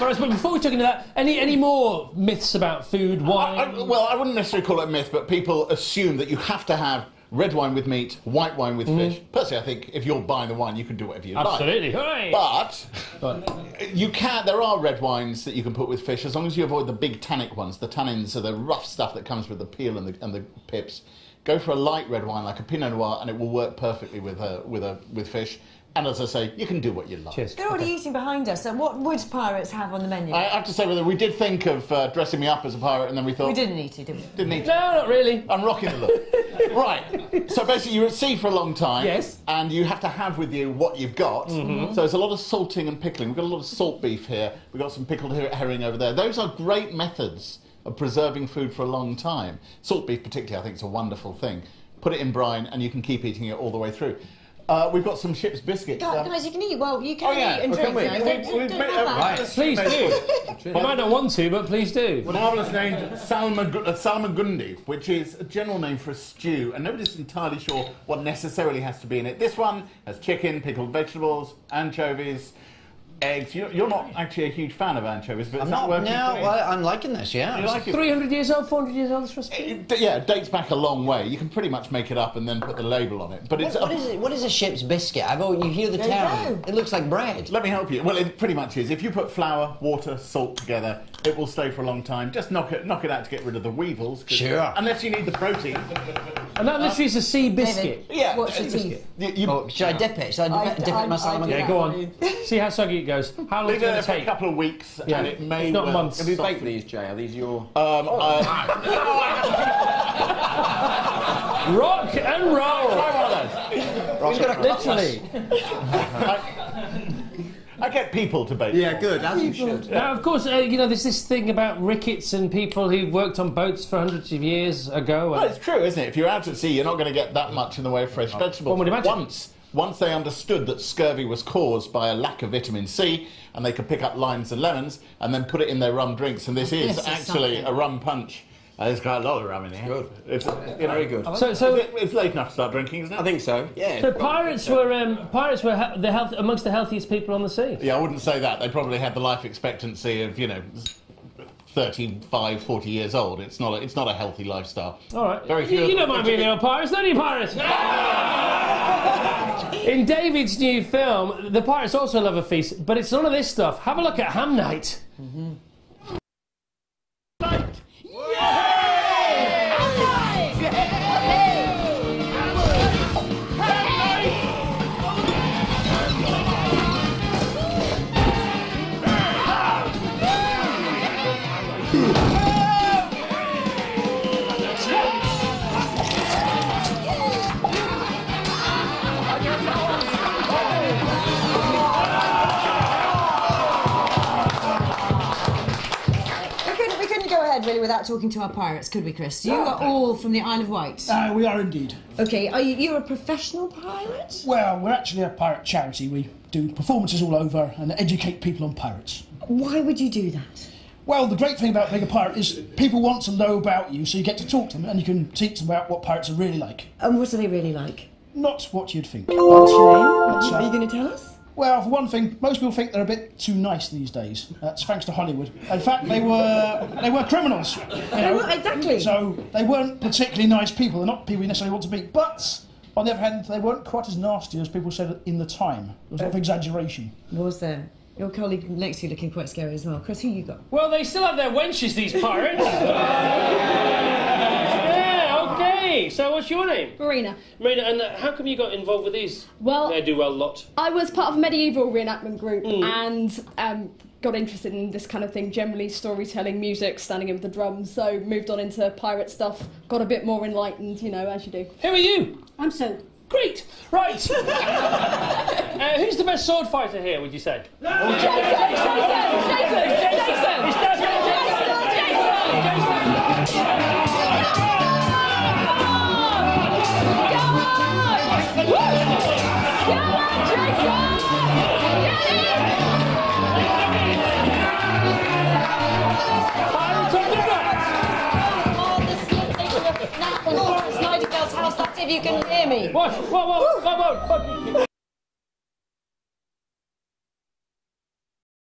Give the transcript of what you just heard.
Right, but before we talk into that, any more myths about food, wine? Well, I wouldn't necessarily call it a myth, but people assume that you have to have red wine with meat, white wine with fish. Personally, I think if you're buying the wine, you can do whatever you like. Absolutely, hooray! But you can. There are red wines that you can put with fish, as long as you avoid the big tannic ones. The tannins are the rough stuff that comes with the peel and the pips. Go for a light red wine like a Pinot Noir, and it will work perfectly with fish. And as I say, you can do what you like. Cheers. They're already eating behind us, so what would pirates have on the menu? I have to say, we did think of dressing me up as a pirate, and then we thought... We didn't need to, did we? Didn't need to. No, not really. I'm rocking the look. Right. So basically, you're at sea for a long time. Yes. And you have to have with you what you've got. So there's a lot of salting and pickling. We've got a lot of salt beef here. We've got some pickled herring over there. Those are great methods of preserving food for a long time. Salt beef particularly, I think, is a wonderful thing. Put it in brine, and you can keep eating it all the way through. We've got some ship's biscuits. Guys, you can eat. Well, you can eat and drink. Right, please do. I might not want to, but please do. A marvellous name, salmagundi, which is a general name for a stew, and nobody's entirely sure what necessarily has to be in it. This one has chicken, pickled vegetables, anchovies, eggs. You're not actually a huge fan of anchovies, but is that working for you? I'm liking this, yeah. You like it? 300 years old, 400 years old, this recipe? It dates back a long way. You can pretty much make it up and then put the label on it. But What is a ship's biscuit? You hear the term. It looks like bread. Let me help you. Well, it pretty much is. If you put flour, water, salt together, it will stay for a long time. Just knock it out to get rid of the weevils. Sure. Unless you need the protein. And that literally is a sea biscuit. Yeah. What's your teeth? Should I dip it? Should I dip it in my salmon? Yeah, go on. See how soggy it goes. How long is it going to for a take? couple of weeks, Yeah. and it may It's not months. Have you baked these, Jay? Are these your... Rock and roll! Try one of those. Literally. I get people to bake. Yeah, good, as you should. Now, of course, there's this thing about rickets and people who worked on boats for hundreds of years ago. Well, it's true, isn't it? If you're out at sea, you're not going to get that much in the way of fresh vegetables. One would imagine. Once they understood that scurvy was caused by a lack of vitamin C, and they could pick up limes and lemons and then put it in their rum drinks, and this is actually a rum punch. There's quite a lot of rum in here. Good. It's very good. So it's late enough to start drinking, isn't it? I think so. Yeah. So pirates were amongst the healthiest people on the sea. Yeah, I wouldn't say that. They probably had the life expectancy of 35, 40 years old. It's not a healthy lifestyle. All right. Very few. You don't mind being little pirates, don't you, pirates? In David's new film, the pirates also love a feast, but it's none of this stuff. Have a look at Ham Night. Really, without talking to our pirates, could we, Chris? You are all from the Isle of Wight. We are indeed. Okay, are you a professional pirate? Well, we're actually a pirate charity. We do performances all over and educate people on pirates. Why would you do that? Well, the great thing about being a pirate is people want to know about you, so you get to talk to them and you can teach them about what pirates are really like. And what are they really like? Not what you'd think. Are you going to tell us? Well, for one thing, most people think they're a bit too nice these days. That's thanks to Hollywood. In fact, they were criminals. Exactly. So they weren't particularly nice people. They're not people you necessarily want to be. But on the other hand, they weren't quite as nasty as people said in the time. There was a lot of exaggeration. Was there? Your colleague next to you looking quite scary as well. Chris, who you got? Well, they still have their wenches, these pirates. Okay, so what's your name? Marina. Marina, and how come you got involved with these? Well, They do well lot. I was part of a medieval reenactment group and got interested in this kind of thing, generally storytelling, music, standing in with the drums, so moved on into pirate stuff, got a bit more enlightened, as you do. Who are you? I'm Sue. Great! Right! Who's the best sword fighter here, would you say? If you can hear me. What? Whoa.